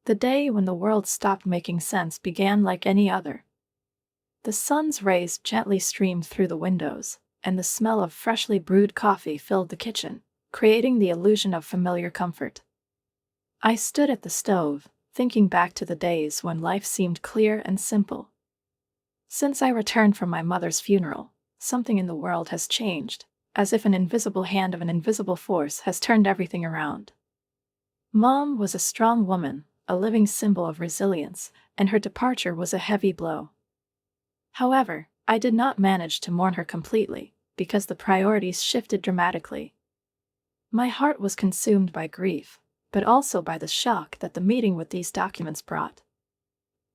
The day when the world stopped making sense began like any other. The sun's rays gently streamed through the windows, and the smell of freshly brewed coffee filled the kitchen, creating the illusion of familiar comfort. I stood at the stove, thinking back to the days when life seemed clear and simple. Since I returned from my mother's funeral, something in the world has changed, as if an invisible hand of an invisible force has turned everything around. Mom was a strong woman, a living symbol of resilience, and her departure was a heavy blow. However, I did not manage to mourn her completely, because the priorities shifted dramatically. My heart was consumed by grief, but also by the shock that the meeting with these documents brought.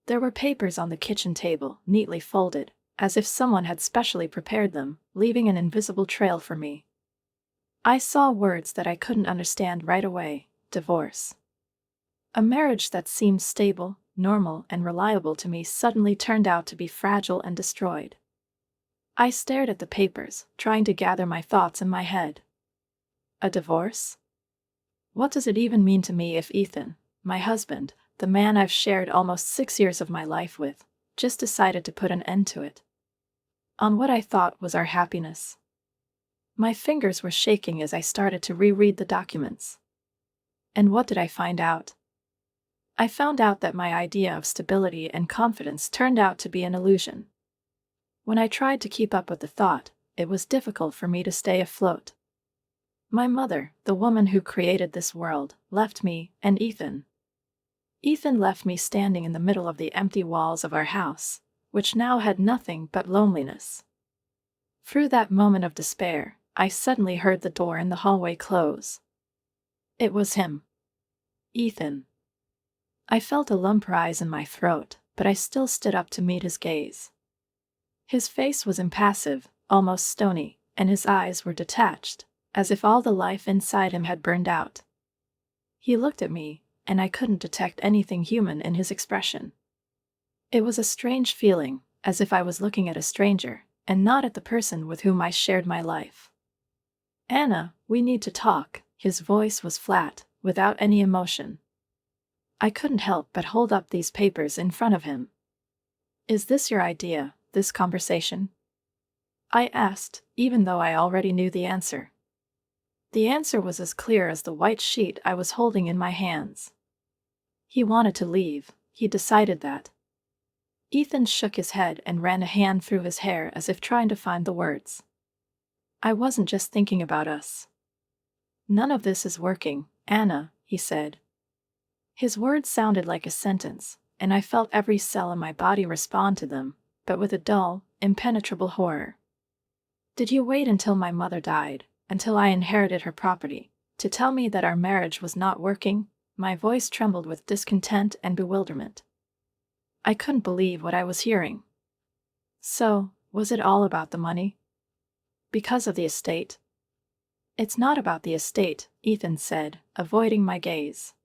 There were papers on the kitchen table, neatly folded, as if someone had specially prepared them, leaving an invisible trail for me. I saw words that I couldn't understand right away: divorce. A marriage that seemed stable, normal, and reliable to me suddenly turned out to be fragile and destroyed. I stared at the papers, trying to gather my thoughts in my head. A divorce? What does it even mean to me if Ethan, my husband, the man I've shared almost 6 years of my life with, just decided to put an end to it? On what I thought was our happiness. My fingers were shaking as I started to reread the documents. And what did I find out? I found out that my idea of stability and confidence turned out to be an illusion. When I tried to keep up with the thought, it was difficult for me to stay afloat. My mother, the woman who created this world, left me, and Ethan. Ethan left me standing in the middle of the empty walls of our house, which now had nothing but loneliness. Through that moment of despair, I suddenly heard the door in the hallway close. It was him. Ethan. I felt a lump rise in my throat, but I still stood up to meet his gaze. His face was impassive, almost stony, and his eyes were detached, as if all the life inside him had burned out. He looked at me, and I couldn't detect anything human in his expression. It was a strange feeling, as if I was looking at a stranger, and not at the person with whom I shared my life. "Anna, we need to talk." His voice was flat, without any emotion. I couldn't help but hold up these papers in front of him. "Is this your idea, this conversation?" I asked, even though I already knew the answer. The answer was as clear as the white sheet I was holding in my hands. He wanted to leave, he decided that. Ethan shook his head and ran a hand through his hair as if trying to find the words. "I wasn't just thinking about us. None of this is working, Anna," he said. His words sounded like a sentence, and I felt every cell in my body respond to them, but with a dull, impenetrable horror. "Did you wait until my mother died, until I inherited her property, to tell me that our marriage was not working?" My voice trembled with discontent and bewilderment. I couldn't believe what I was hearing. "So, was it all about the money? Because of the estate?" "It's not about the estate," Ethan said, avoiding my gaze.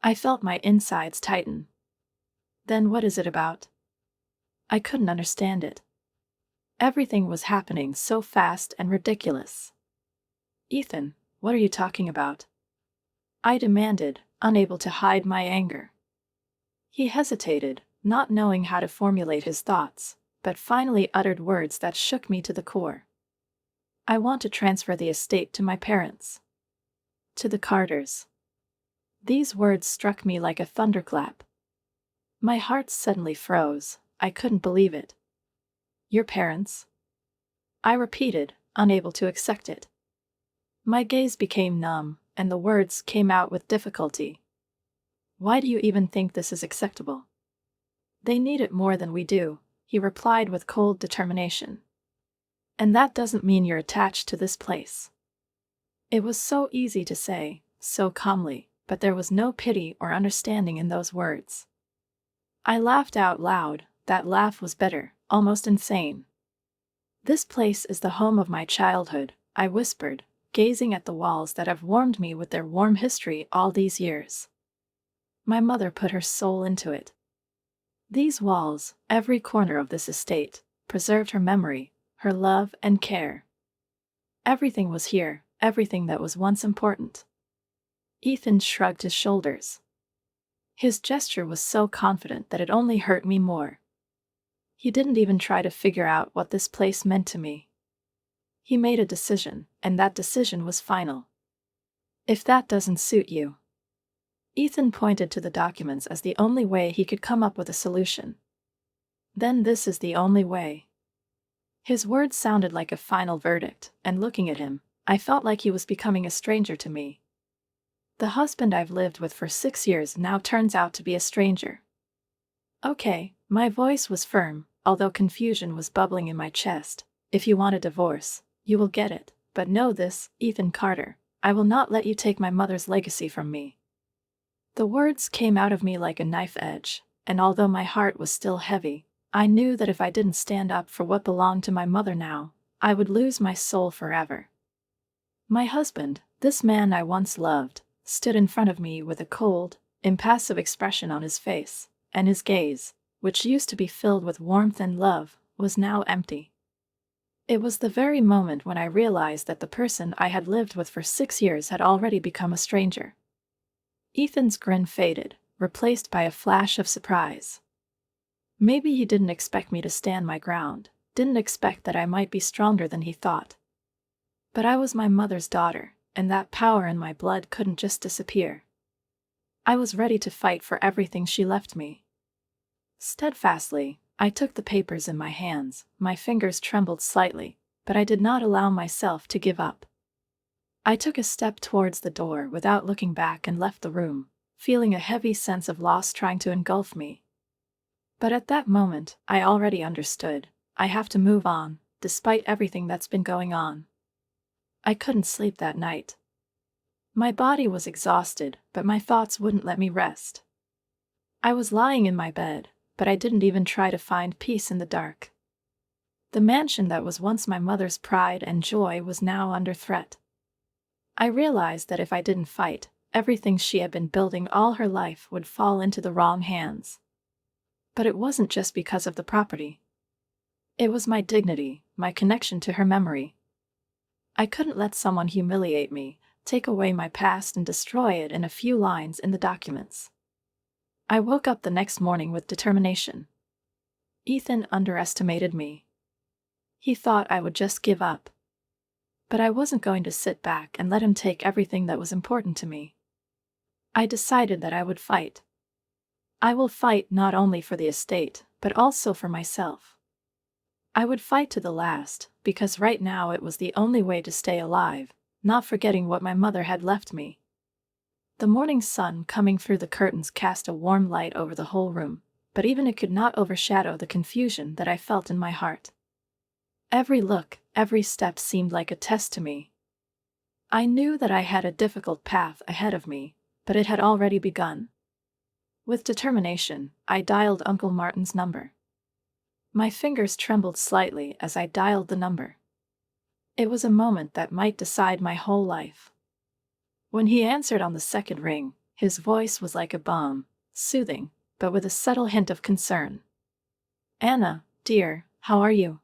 I felt my insides tighten. "Then what is it about?" I couldn't understand it. Everything was happening so fast and ridiculous. "Ethan, what are you talking about?" I demanded, unable to hide my anger. He hesitated, not knowing how to formulate his thoughts, but finally uttered words that shook me to the core. "I want to transfer the estate to my parents. To the Carters." These words struck me like a thunderclap. My heart suddenly froze. I couldn't believe it. "Your parents?" I repeated, unable to accept it. My gaze became numb, and the words came out with difficulty. "Why do you even think this is acceptable?" "They need it more than we do," he replied with cold determination. "And that doesn't mean you're attached to this place." It was so easy to say, so calmly, but there was no pity or understanding in those words. I laughed out loud. That laugh was bitter, almost insane. "This place is the home of my childhood," I whispered, gazing at the walls that have warmed me with their warm history all these years. My mother put her soul into it. These walls, every corner of this estate, preserved her memory, her love and care. Everything was here, everything that was once important. Ethan shrugged his shoulders. His gesture was so confident that it only hurt me more. He didn't even try to figure out what this place meant to me. He made a decision, and that decision was final. If that doesn't suit you. Ethan pointed to the documents as the only way he could come up with a solution. Then this is the only way. His words sounded like a final verdict, and looking at him, I felt like he was becoming a stranger to me. The husband I've lived with for 6 years now turns out to be a stranger. Okay, my voice was firm, although confusion was bubbling in my chest. If you want a divorce, you will get it, but know this, Ethan Carter, I will not let you take my mother's legacy from me. The words came out of me like a knife edge, and although my heart was still heavy, I knew that if I didn't stand up for what belonged to my mother now, I would lose my soul forever. My husband, this man I once loved, stood in front of me with a cold, impassive expression on his face, and his gaze, which used to be filled with warmth and love, was now empty. It was the very moment when I realized that the person I had lived with for 6 years had already become a stranger. Ethan's grin faded, replaced by a flash of surprise. Maybe he didn't expect me to stand my ground, didn't expect that I might be stronger than he thought. But I was my mother's daughter, and that power in my blood couldn't just disappear. I was ready to fight for everything she left me. Steadfastly, I took the papers in my hands. My fingers trembled slightly, but I did not allow myself to give up. I took a step towards the door without looking back and left the room, feeling a heavy sense of loss trying to engulf me. But at that moment, I already understood. I have to move on, despite everything that's been going on. I couldn't sleep that night. My body was exhausted, but my thoughts wouldn't let me rest. I was lying in my bed, but I didn't even try to find peace in the dark. The mansion that was once my mother's pride and joy was now under threat. I realized that if I didn't fight, everything she had been building all her life would fall into the wrong hands. But it wasn't just because of the property. It was my dignity, my connection to her memory. I couldn't let someone humiliate me, take away my past and destroy it in a few lines in the documents. I woke up the next morning with determination. Ethan underestimated me. He thought I would just give up. But I wasn't going to sit back and let him take everything that was important to me. I decided that I would fight. I will fight not only for the estate, but also for myself. I would fight to the last, because right now it was the only way to stay alive, not forgetting what my mother had left me. The morning sun coming through the curtains cast a warm light over the whole room, but even it could not overshadow the confusion that I felt in my heart. Every look, every step seemed like a test to me. I knew that I had a difficult path ahead of me, but it had already begun. With determination, I dialed Uncle Martin's number. My fingers trembled slightly as I dialed the number. It was a moment that might decide my whole life. When he answered on the second ring, his voice was like a balm, soothing, but with a subtle hint of concern. "Anna, dear, how are you?"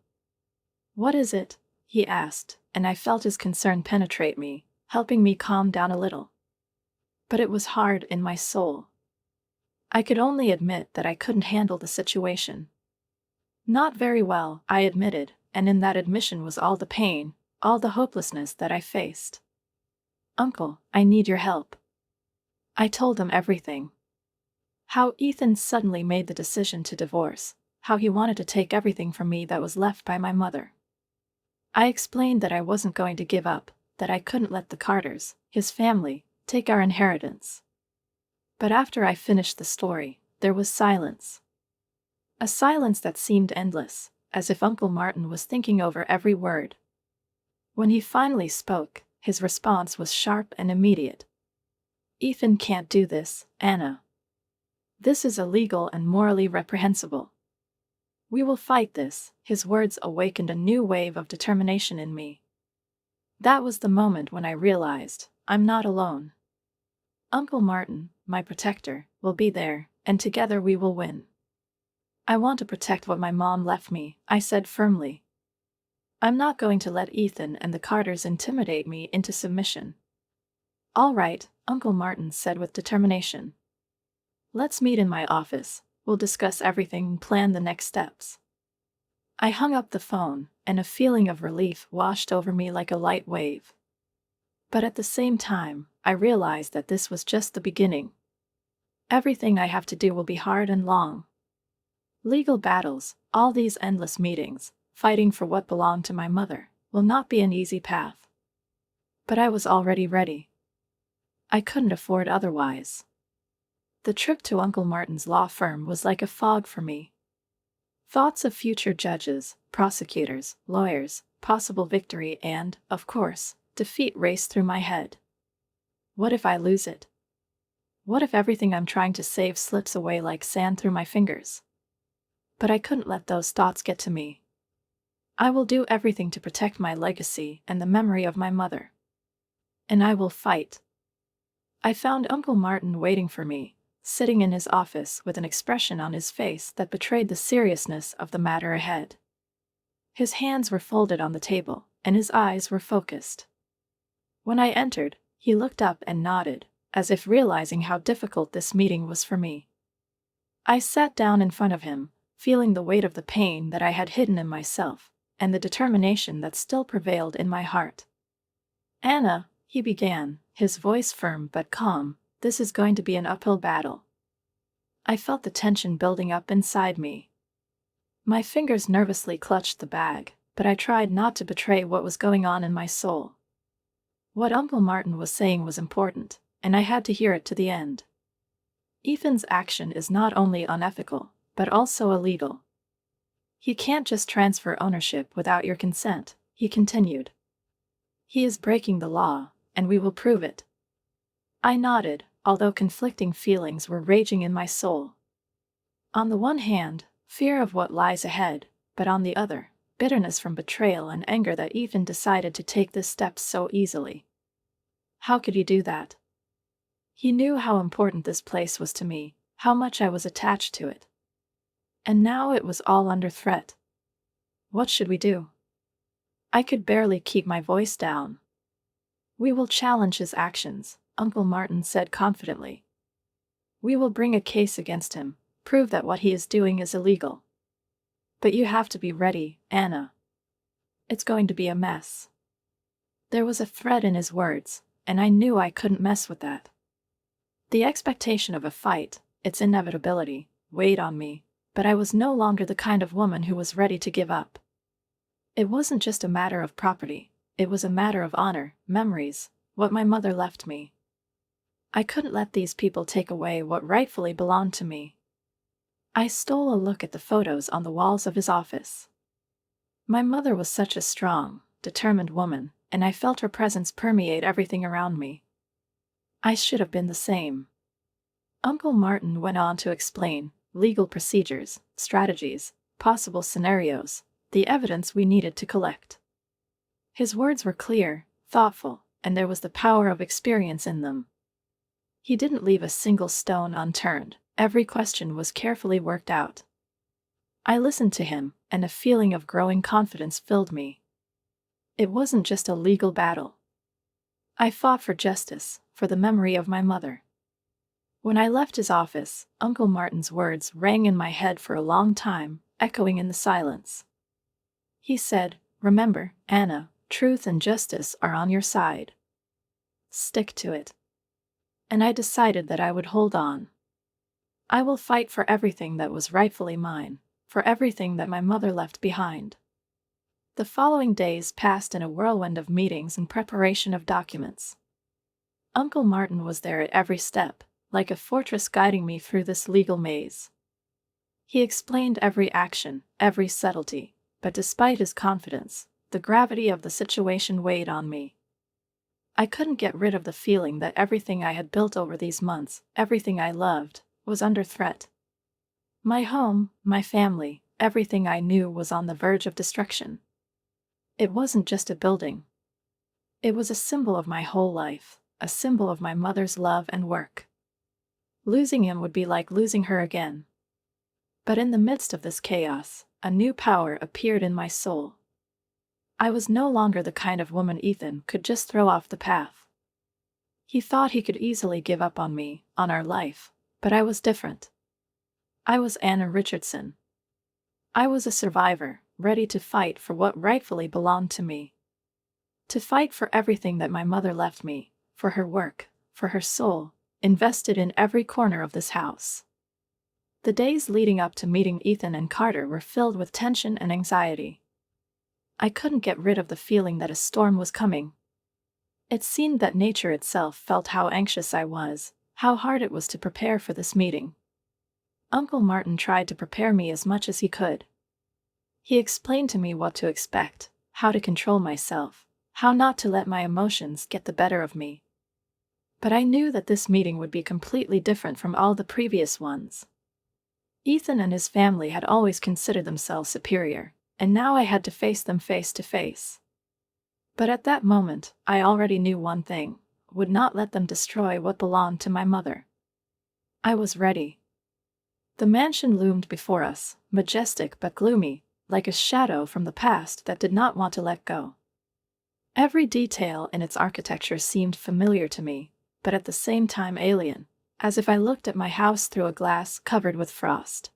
"What is it?" he asked, and I felt his concern penetrate me, helping me calm down a little. But it was hard in my soul. I could only admit that I couldn't handle the situation. Not very well, I admitted, and in that admission was all the pain, all the hopelessness that I faced. "Uncle, I need your help." I told him everything. How Ethan suddenly made the decision to divorce, how he wanted to take everything from me that was left by my mother. I explained that I wasn't going to give up, that I couldn't let the Carters, his family, take our inheritance. But after I finished the story, there was silence. A silence that seemed endless, as if Uncle Martin was thinking over every word. When he finally spoke, his response was sharp and immediate. "Ethan can't do this, Anna. This is illegal and morally reprehensible. We will fight this." His words awakened a new wave of determination in me. That was the moment when I realized, I'm not alone. Uncle Martin, my protector, will be there, and together we will win. "I want to protect what my mom left me," I said firmly. "I'm not going to let Ethan and the Carters intimidate me into submission." "All right," Uncle Martin said with determination. Let's meet in my office. We'll discuss everything and plan the next steps. I hung up the phone, and a feeling of relief washed over me like a light wave. But at the same time, I realized that this was just the beginning. Everything I have to do will be hard and long. Legal battles, all these endless meetings, fighting for what belonged to my mother, will not be an easy path. But I was already ready. I couldn't afford otherwise. The trip to Uncle Martin's law firm was like a fog for me. Thoughts of future judges, prosecutors, lawyers, possible victory and, of course, defeat raced through my head. What if I lose it? What if everything I'm trying to save slips away like sand through my fingers? But I couldn't let those thoughts get to me. I will do everything to protect my legacy and the memory of my mother. And I will fight. I found Uncle Martin waiting for me, sitting in his office with an expression on his face that betrayed the seriousness of the matter ahead. His hands were folded on the table, and his eyes were focused. When I entered, he looked up and nodded, as if realizing how difficult this meeting was for me. I sat down in front of him, feeling the weight of the pain that I had hidden in myself, and the determination that still prevailed in my heart. "Anna," he began, his voice firm but calm, "this is going to be an uphill battle." I felt the tension building up inside me. My fingers nervously clutched the bag, but I tried not to betray what was going on in my soul. What Uncle Martin was saying was important, and I had to hear it to the end. Ethan's action is not only unethical, but also illegal. He can't just transfer ownership without your consent, he continued. He is breaking the law, and we will prove it. I nodded, although conflicting feelings were raging in my soul. On the one hand, fear of what lies ahead, but on the other, bitterness from betrayal and anger that Ethan decided to take this step so easily. How could he do that? He knew how important this place was to me, how much I was attached to it. And now it was all under threat. What should we do? I could barely keep my voice down. "We will challenge his actions," Uncle Martin said confidently. "We will bring a case against him, prove that what he is doing is illegal. But you have to be ready, Anna. It's going to be a mess." There was a threat in his words, and I knew I couldn't mess with that. The expectation of a fight, its inevitability, weighed on me, but I was no longer the kind of woman who was ready to give up. It wasn't just a matter of property, it was a matter of honor, memories, what my mother left me. I couldn't let these people take away what rightfully belonged to me. I stole a look at the photos on the walls of his office. My mother was such a strong, determined woman, and I felt her presence permeate everything around me. I should have been the same. Uncle Martin went on to explain legal procedures, strategies, possible scenarios, the evidence we needed to collect. His words were clear, thoughtful, and there was the power of experience in them. He didn't leave a single stone unturned, every question was carefully worked out. I listened to him, and a feeling of growing confidence filled me. It wasn't just a legal battle. I fought for justice, for the memory of my mother. When I left his office, Uncle Martin's words rang in my head for a long time, echoing in the silence. He said, "Remember, Anna, truth and justice are on your side. Stick to it." And I decided that I would hold on. I will fight for everything that was rightfully mine, for everything that my mother left behind. The following days passed in a whirlwind of meetings and preparation of documents. Uncle Martin was there at every step, like a fortress guiding me through this legal maze. He explained every action, every subtlety, but despite his confidence, the gravity of the situation weighed on me. I couldn't get rid of the feeling that everything I had built over these months, everything I loved, was under threat. My home, my family, everything I knew was on the verge of destruction. It wasn't just a building. It was a symbol of my whole life, a symbol of my mother's love and work. Losing him would be like losing her again. But in the midst of this chaos, a new power appeared in my soul. I was no longer the kind of woman Ethan could just throw off the path. He thought he could easily give up on me, on our life, But I was different. I was Anna Richardson. I was a survivor, ready to fight for what rightfully belonged to me. To fight for everything that my mother left me, for her work, for her soul, invested in every corner of this house. The days leading up to meeting Ethan and Carter were filled with tension and anxiety. I couldn't get rid of the feeling that a storm was coming. It seemed that nature itself felt how anxious I was, how hard it was to prepare for this meeting. Uncle Martin tried to prepare me as much as he could. He explained to me what to expect, how to control myself, how not to let my emotions get the better of me. But I knew that this meeting would be completely different from all the previous ones. Ethan and his family had always considered themselves superior, and now I had to face them face to face. But at that moment, I already knew one thing: would not let them destroy what belonged to my mother. I was ready. The mansion loomed before us, majestic but gloomy, like a shadow from the past that did not want to let go. Every detail in its architecture seemed familiar to me, but at the same time alien, as if I looked at my house through a glass covered with frost.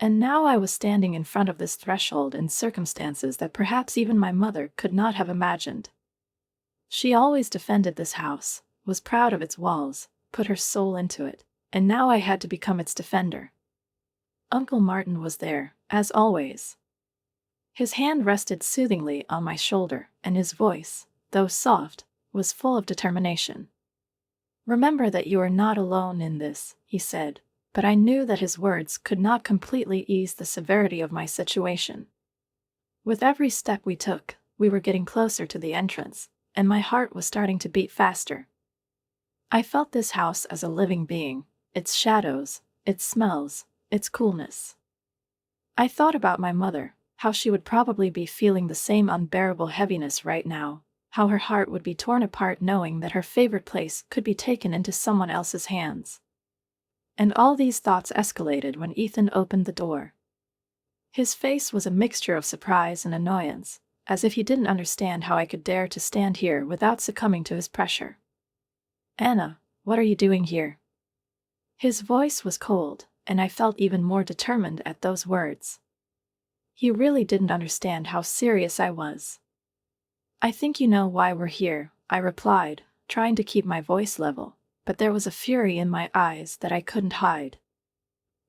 And now I was standing in front of this threshold in circumstances that perhaps even my mother could not have imagined. She always defended this house, was proud of its walls, put her soul into it, and now I had to become its defender. Uncle Martin was there, as always. His hand rested soothingly on my shoulder, and his voice, though soft, was full of determination. "Remember that you are not alone in this," he said, but I knew that his words could not completely ease the severity of my situation. With every step we took, we were getting closer to the entrance, and my heart was starting to beat faster. I felt this house as a living being, its shadows, its smells, its coolness. I thought about my mother, how she would probably be feeling the same unbearable heaviness right now, how her heart would be torn apart knowing that her favorite place could be taken into someone else's hands. And all these thoughts escalated when Ethan opened the door. His face was a mixture of surprise and annoyance, as if he didn't understand how I could dare to stand here without succumbing to his pressure. "Anna, what are you doing here?" His voice was cold, and I felt even more determined at those words. He really didn't understand how serious I was. "I think you know why we're here," I replied, trying to keep my voice level, but there was a fury in my eyes that I couldn't hide.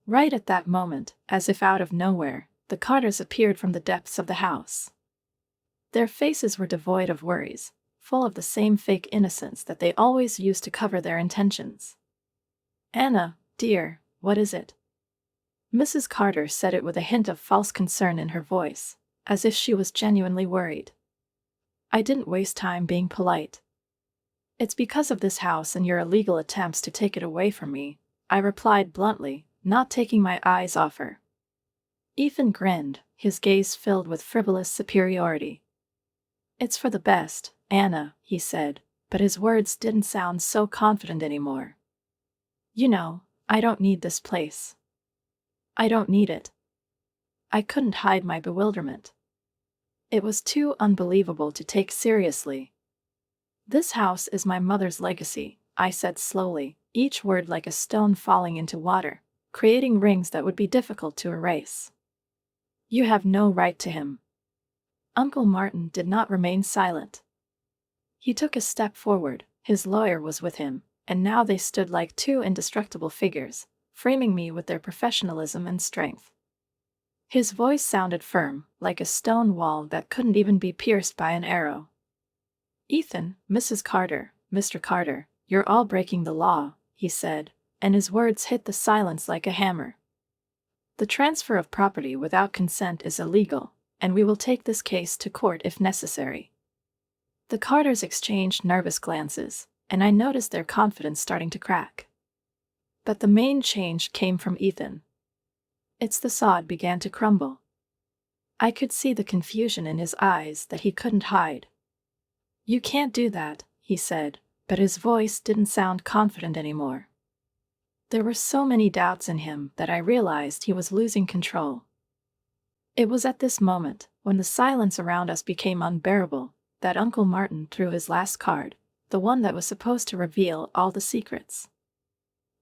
Right at that moment, as if out of nowhere, the Carters appeared from the depths of the house. Their faces were devoid of worries, full of the same fake innocence that they always used to cover their intentions. "Anna, dear, what is it?" Mrs. Carter said it with a hint of false concern in her voice, as if she was genuinely worried. I didn't waste time being polite. "It's because of this house and your illegal attempts to take it away from me," I replied bluntly, not taking my eyes off her. Ethan grinned, his gaze filled with frivolous superiority. "It's for the best, Anna," he said, but his words didn't sound so confident anymore. "You know, I don't need this place. I don't need it." I couldn't hide my bewilderment. It was too unbelievable to take seriously. "This house is my mother's legacy," I said slowly, each word like a stone falling into water, creating rings that would be difficult to erase. "You have no right to him." Uncle Martin did not remain silent. He took a step forward, his lawyer was with him, and now they stood like two indestructible figures, framing me with their professionalism and strength. His voice sounded firm, like a stone wall that couldn't even be pierced by an arrow. "Ethan, Mrs. Carter, Mr. Carter, you're all breaking the law," he said, and his words hit the silence like a hammer. "The transfer of property without consent is illegal, and we will take this case to court if necessary." The Carters exchanged nervous glances, and I noticed their confidence starting to crack. But the main change came from Ethan. Its facade began to crumble. I could see the confusion in his eyes that he couldn't hide. "You can't do that," he said, but his voice didn't sound confident anymore. There were so many doubts in him that I realized he was losing control. It was at this moment, when the silence around us became unbearable, that Uncle Martin threw his last card, the one that was supposed to reveal all the secrets.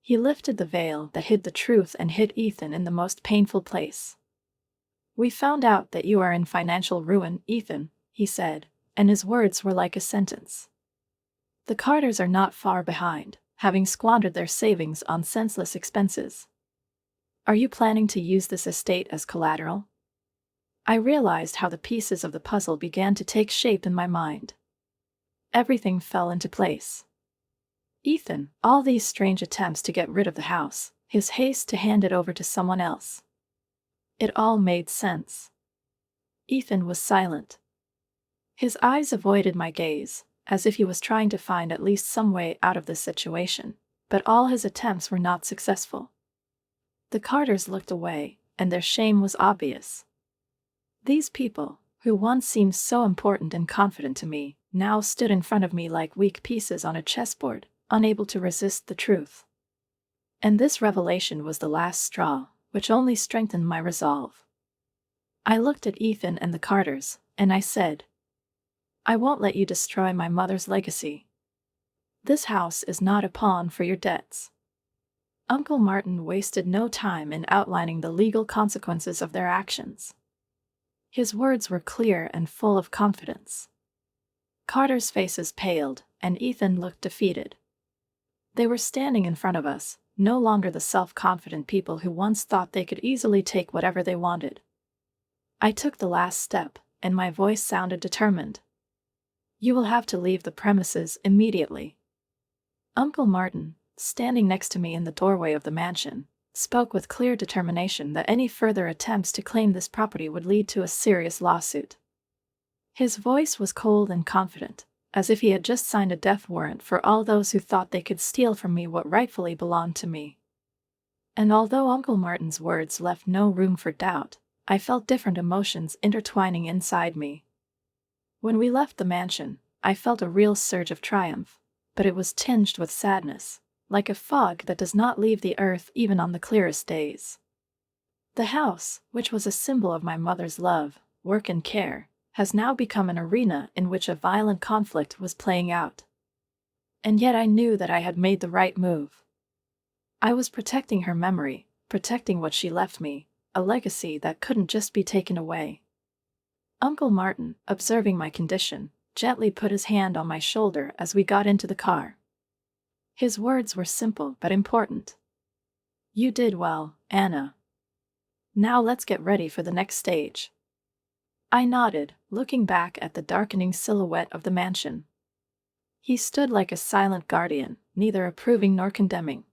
He lifted the veil that hid the truth and hit Ethan in the most painful place. "We found out that you are in financial ruin, Ethan," he said, and his words were like a sentence. "The Carters are not far behind, having squandered their savings on senseless expenses. Are you planning to use this estate as collateral?" I realized how the pieces of the puzzle began to take shape in my mind. Everything fell into place. Ethan, all these strange attempts to get rid of the house, his haste to hand it over to someone else. It all made sense. Ethan was silent. His eyes avoided my gaze, as if he was trying to find at least some way out of this situation, but all his attempts were not successful. The Carters looked away, and their shame was obvious. These people, who once seemed so important and confident to me, now stood in front of me like weak pieces on a chessboard, unable to resist the truth. And this revelation was the last straw, which only strengthened my resolve. I looked at Ethan and the Carters, and I said, "I won't let you destroy my mother's legacy. This house is not a pawn for your debts." Uncle Martin wasted no time in outlining the legal consequences of their actions. His words were clear and full of confidence. Carter's faces paled, and Ethan looked defeated. They were standing in front of us, no longer the self-confident people who once thought they could easily take whatever they wanted. I took the last step, and my voice sounded determined. "You will have to leave the premises immediately." Uncle Martin, standing next to me in the doorway of the mansion, spoke with clear determination that any further attempts to claim this property would lead to a serious lawsuit. His voice was cold and confident, as if he had just signed a death warrant for all those who thought they could steal from me what rightfully belonged to me. And although Uncle Martin's words left no room for doubt, I felt different emotions intertwining inside me. When we left the mansion, I felt a real surge of triumph, but it was tinged with sadness, like a fog that does not leave the earth even on the clearest days. The house, which was a symbol of my mother's love, work and care, has now become an arena in which a violent conflict was playing out. And yet I knew that I had made the right move. I was protecting her memory, protecting what she left me, a legacy that couldn't just be taken away. Uncle Martin, observing my condition, gently put his hand on my shoulder as we got into the car. His words were simple but important. "You did well, Anna. Now let's get ready for the next stage." I nodded, looking back at the darkening silhouette of the mansion. He stood like a silent guardian, neither approving nor condemning.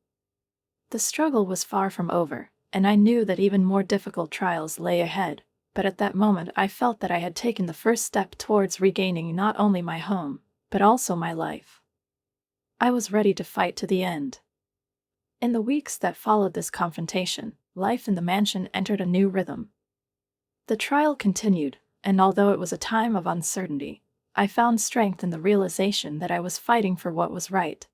The struggle was far from over, and I knew that even more difficult trials lay ahead, but at that moment I felt that I had taken the first step towards regaining not only my home, but also my life. I was ready to fight to the end. In the weeks that followed this confrontation, life in the mansion entered a new rhythm. The trial continued, and although it was a time of uncertainty, I found strength in the realization that I was fighting for what was right.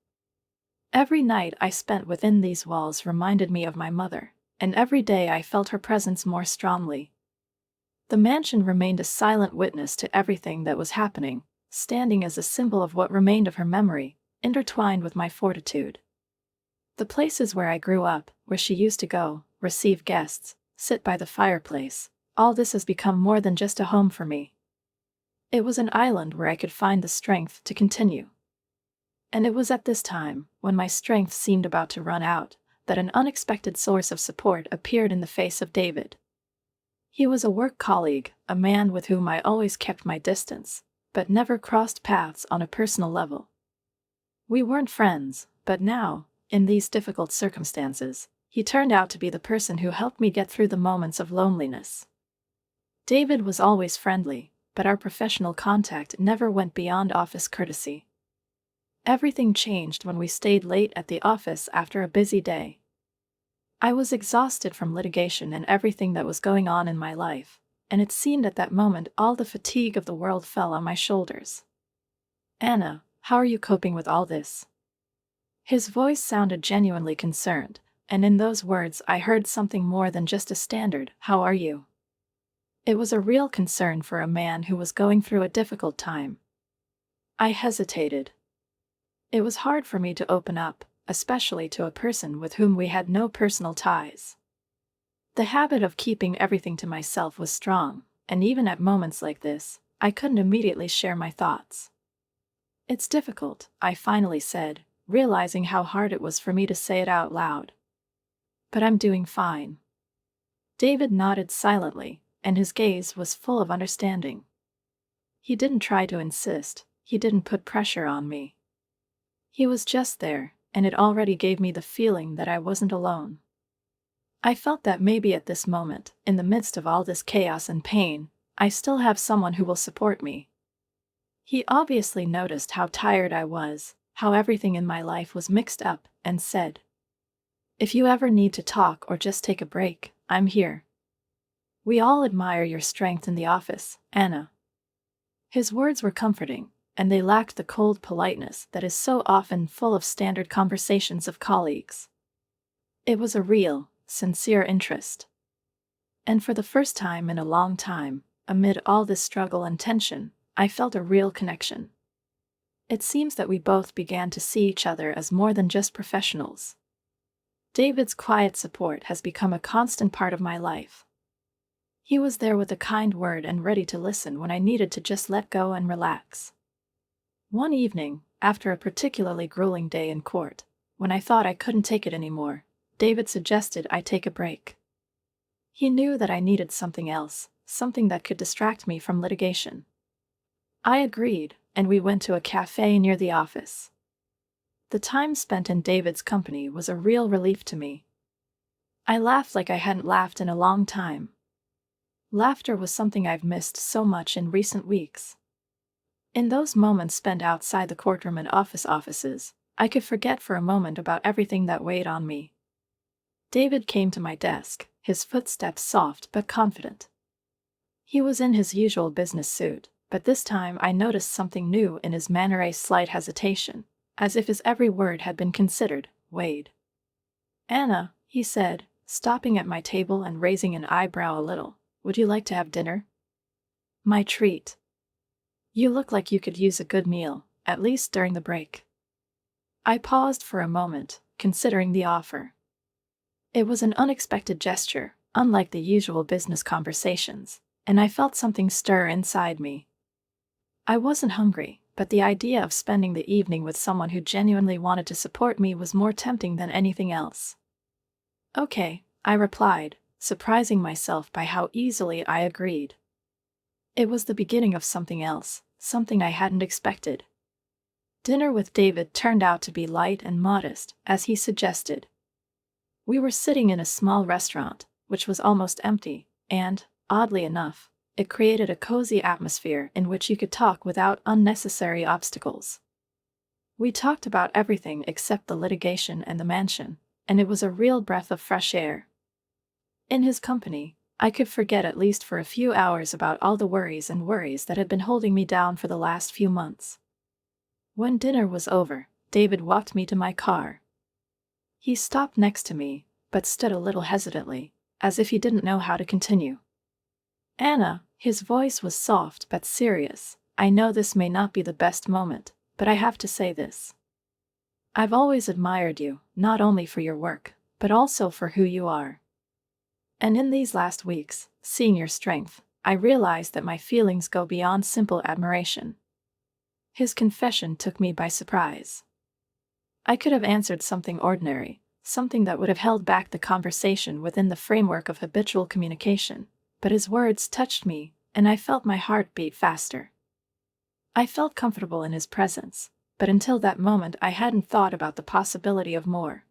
Every night I spent within these walls reminded me of my mother, and every day I felt her presence more strongly. The mansion remained a silent witness to everything that was happening, standing as a symbol of what remained of her memory, intertwined with my fortitude. The places where I grew up, where she used to go, receive guests, sit by the fireplace, all this has become more than just a home for me. It was an island where I could find the strength to continue. And it was at this time, when my strength seemed about to run out, that an unexpected source of support appeared in the face of David. He was a work colleague, a man with whom I always kept my distance, but never crossed paths on a personal level. We weren't friends, but now, in these difficult circumstances, he turned out to be the person who helped me get through the moments of loneliness. David was always friendly, but our professional contact never went beyond office courtesy. Everything changed when we stayed late at the office after a busy day. I was exhausted from litigation and everything that was going on in my life, and it seemed at that moment all the fatigue of the world fell on my shoulders. "Anna, how are you coping with all this?" His voice sounded genuinely concerned, and in those words I heard something more than just a standard "how are you?" It was a real concern for a man who was going through a difficult time. I hesitated. It was hard for me to open up, especially to a person with whom we had no personal ties. The habit of keeping everything to myself was strong, and even at moments like this, I couldn't immediately share my thoughts. "It's difficult," I finally said, realizing how hard it was for me to say it out loud. "But I'm doing fine." David nodded silently, and his gaze was full of understanding. He didn't try to insist, he didn't put pressure on me. He was just there, and it already gave me the feeling that I wasn't alone. I felt that maybe at this moment, in the midst of all this chaos and pain, I still have someone who will support me. He obviously noticed how tired I was, how everything in my life was mixed up, and said, "If you ever need to talk or just take a break, I'm here. We all admire your strength in the office, Anna." His words were comforting, and they lacked the cold politeness that is so often full of standard conversations of colleagues. It was a real, sincere interest. And for the first time in a long time, amid all this struggle and tension, I felt a real connection. It seems that we both began to see each other as more than just professionals. David's quiet support has become a constant part of my life. He was there with a kind word and ready to listen when I needed to just let go and relax. One evening, after a particularly grueling day in court, when I thought I couldn't take it anymore, David suggested I take a break. He knew that I needed something else, something that could distract me from litigation. I agreed, and we went to a cafe near the office. The time spent in David's company was a real relief to me. I laughed like I hadn't laughed in a long time. Laughter was something I've missed so much in recent weeks. In those moments spent outside the courtroom and offices, I could forget for a moment about everything that weighed on me. David came to my desk, his footsteps soft but confident. He was in his usual business suit, but this time I noticed something new in his manner, a slight hesitation, as if his every word had been considered, weighed. "Anna," he said, stopping at my table and raising an eyebrow a little, "would you like to have dinner?" "My treat. You look like you could use a good meal, at least during the break." I paused for a moment, considering the offer. It was an unexpected gesture, unlike the usual business conversations, and I felt something stir inside me. I wasn't hungry, but the idea of spending the evening with someone who genuinely wanted to support me was more tempting than anything else. "Okay," I replied, surprising myself by how easily I agreed. It was the beginning of something else, something I hadn't expected. Dinner with David turned out to be light and modest, as he suggested. We were sitting in a small restaurant, which was almost empty, and, oddly enough, it created a cozy atmosphere in which you could talk without unnecessary obstacles. We talked about everything except the litigation and the mansion, and it was a real breath of fresh air. In his company, I could forget at least for a few hours about all the worries that had been holding me down for the last few months. When dinner was over, David walked me to my car. He stopped next to me, but stood a little hesitantly, as if he didn't know how to continue. "Anna," his voice was soft but serious, "I know this may not be the best moment, but I have to say this. I've always admired you, not only for your work, but also for who you are. And in these last weeks, seeing your strength, I realized that my feelings go beyond simple admiration." His confession took me by surprise. I could have answered something ordinary, something that would have held back the conversation within the framework of habitual communication, but his words touched me, and I felt my heart beat faster. I felt comfortable in his presence, but until that moment I hadn't thought about the possibility of more.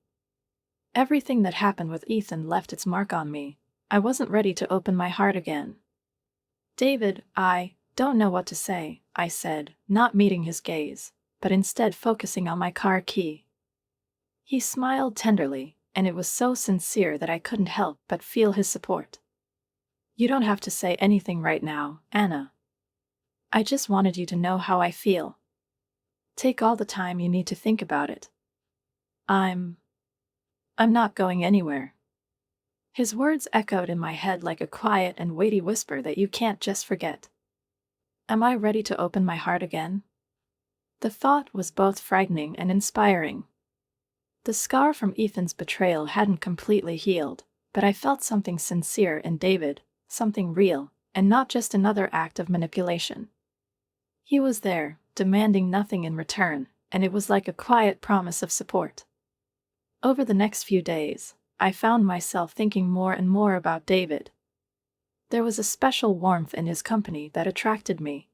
Everything that happened with Ethan left its mark on me. I wasn't ready to open my heart again. "David, I don't know what to say," I said, not meeting his gaze, but instead focusing on my car key. He smiled tenderly, and it was so sincere that I couldn't help but feel his support. "You don't have to say anything right now, Anna. I just wanted you to know how I feel. Take all the time you need to think about it. I'm not going anywhere." His words echoed in my head like a quiet and weighty whisper that you can't just forget. Am I ready to open my heart again? The thought was both frightening and inspiring. The scar from Ethan's betrayal hadn't completely healed, but I felt something sincere in David, something real, and not just another act of manipulation. He was there, demanding nothing in return, and it was like a quiet promise of support. Over the next few days, I found myself thinking more and more about David. There was a special warmth in his company that attracted me.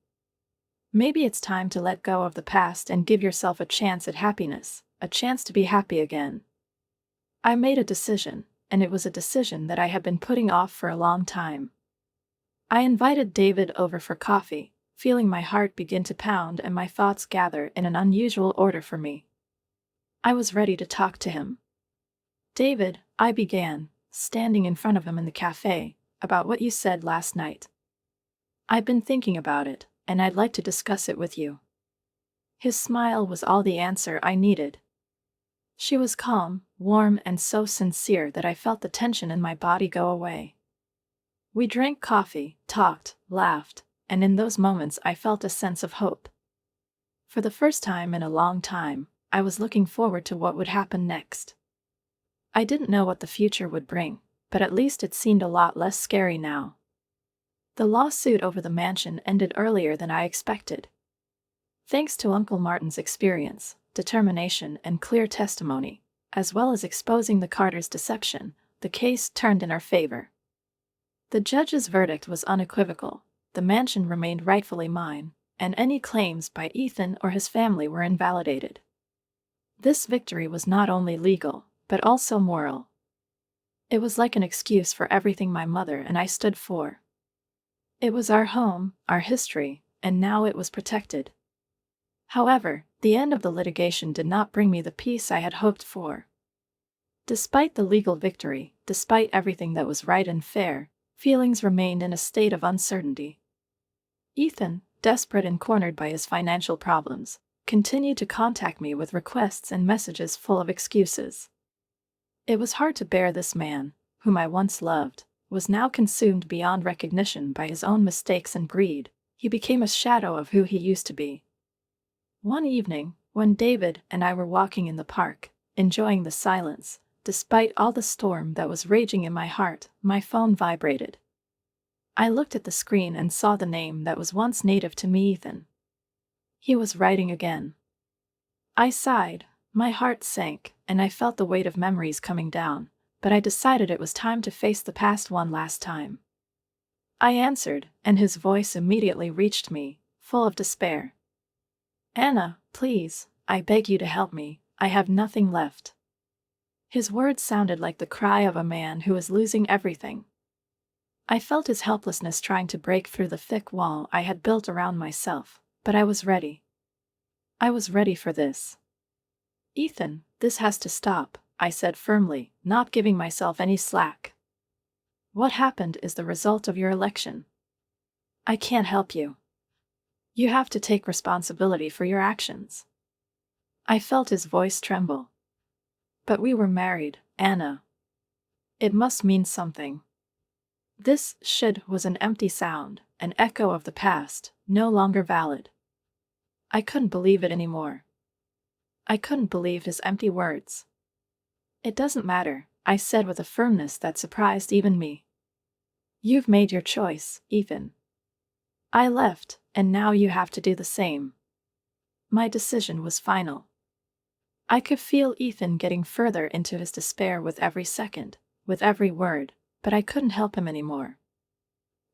Maybe it's time to let go of the past and give yourself a chance at happiness, a chance to be happy again. I made a decision, and it was a decision that I had been putting off for a long time. I invited David over for coffee, feeling my heart begin to pound and my thoughts gather in an unusual order for me. I was ready to talk to him. "David," I began, standing in front of him in the cafe, "about what you said last night. I've been thinking about it, and I'd like to discuss it with you." His smile was all the answer I needed. She was calm, warm, and so sincere that I felt the tension in my body go away. We drank coffee, talked, laughed, and in those moments I felt a sense of hope. For the first time in a long time, I was looking forward to what would happen next. I didn't know what the future would bring, but at least it seemed a lot less scary now. The lawsuit over the mansion ended earlier than I expected. Thanks to Uncle Martin's experience, determination, and clear testimony, as well as exposing the Carters' deception, the case turned in our favor. The judge's verdict was unequivocal. The mansion remained rightfully mine, and any claims by Ethan or his family were invalidated. This victory was not only legal, but also moral. It was like an excuse for everything my mother and I stood for. It was our home, our history, and now it was protected. However, the end of the litigation did not bring me the peace I had hoped for. Despite the legal victory, despite everything that was right and fair, feelings remained in a state of uncertainty. Ethan, desperate and cornered by his financial problems, continued to contact me with requests and messages full of excuses. It was hard to bear. This man, whom I once loved, was now consumed beyond recognition by his own mistakes and greed. He became a shadow of who he used to be. One evening, when David and I were walking in the park, enjoying the silence, despite all the storm that was raging in my heart, my phone vibrated. I looked at the screen and saw the name that was once native to me, Ethan. He was writing again. I sighed, my heart sank, and I felt the weight of memories coming down, but I decided it was time to face the past one last time. I answered, and his voice immediately reached me, full of despair. "Anna, please, I beg you to help me, I have nothing left." His words sounded like the cry of a man who is losing everything. I felt his helplessness trying to break through the thick wall I had built around myself, but I was ready. I was ready for this. "Ethan, this has to stop," I said firmly, not giving myself any slack. "What happened is the result of your election. I can't help you. You have to take responsibility for your actions." I felt his voice tremble. "But we were married, Anna. It must mean something." This "should" was an empty sound, an echo of the past, no longer valid. I couldn't believe it anymore. I couldn't believe his empty words. "It doesn't matter," I said with a firmness that surprised even me. "You've made your choice, Ethan. I left, and now you have to do the same." My decision was final. I could feel Ethan getting further into his despair with every second, with every word, but I couldn't help him anymore.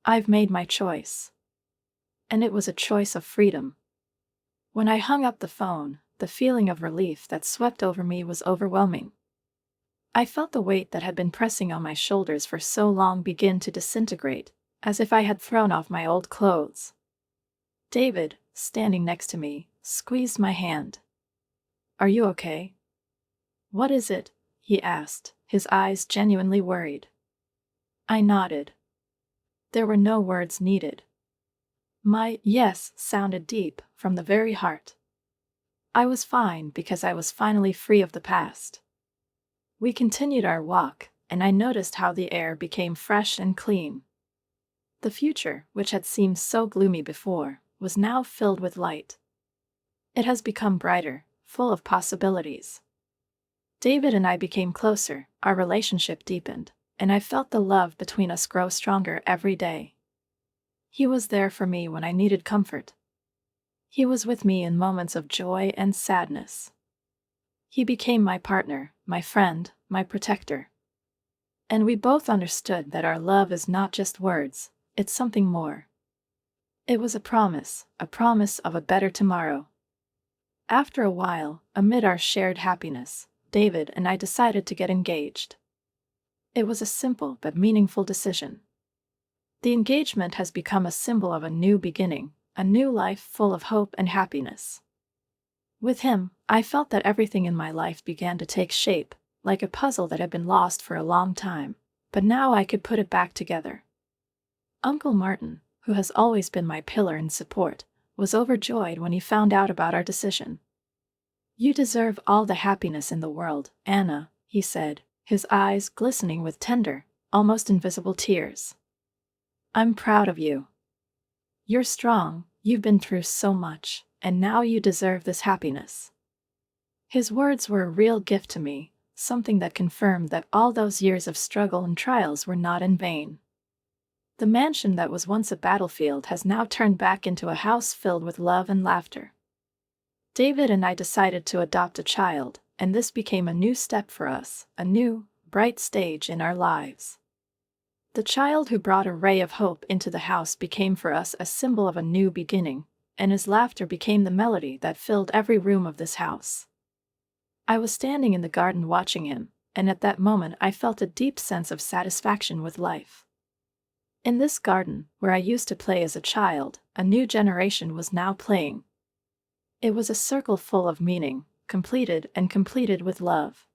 I've made my choice. And it was a choice of freedom. When I hung up the phone, the feeling of relief that swept over me was overwhelming. I felt the weight that had been pressing on my shoulders for so long begin to disintegrate, as if I had thrown off my old clothes. David, standing next to me, squeezed my hand. "Are you okay?" "What is it?" he asked, his eyes genuinely worried. I nodded. There were no words needed. My "yes" sounded deep, from the very heart. I was fine because I was finally free of the past. We continued our walk, and I noticed how the air became fresh and clean. The future, which had seemed so gloomy before, was now filled with light. It has become brighter, full of possibilities. David and I became closer, our relationship deepened, and I felt the love between us grow stronger every day. He was there for me when I needed comfort. He was with me in moments of joy and sadness. He became my partner, my friend, my protector. And we both understood that our love is not just words, it's something more. It was a promise of a better tomorrow. After a while, amid our shared happiness, David and I decided to get engaged. It was a simple but meaningful decision. The engagement has become a symbol of a new beginning, a new life full of hope and happiness. With him, I felt that everything in my life began to take shape, like a puzzle that had been lost for a long time, but now I could put it back together. Uncle Martin, who has always been my pillar and support, was overjoyed when he found out about our decision. "You deserve all the happiness in the world, Anna," he said, his eyes glistening with tender, almost invisible tears. "I'm proud of you. You're strong, you've been through so much, and now you deserve this happiness." His words were a real gift to me, something that confirmed that all those years of struggle and trials were not in vain. The mansion that was once a battlefield has now turned back into a house filled with love and laughter. David and I decided to adopt a child, and this became a new step for us, a new, bright stage in our lives. The child who brought a ray of hope into the house became for us a symbol of a new beginning, and his laughter became the melody that filled every room of this house. I was standing in the garden watching him, and at that moment I felt a deep sense of satisfaction with life. In this garden, where I used to play as a child, a new generation was now playing. It was a circle full of meaning, completed with love.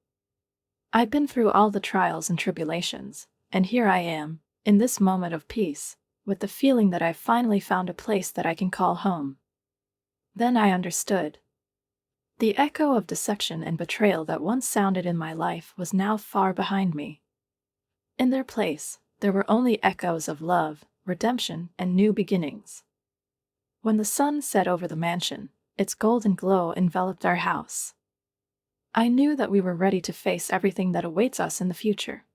I've been through all the trials and tribulations, and here I am, in this moment of peace, with the feeling that I've finally found a place that I can call home. Then I understood. The echo of deception and betrayal that once sounded in my life was now far behind me. In their place, there were only echoes of love, redemption, and new beginnings. When the sun set over the mansion, its golden glow enveloped our house. I knew that we were ready to face everything that awaits us in the future.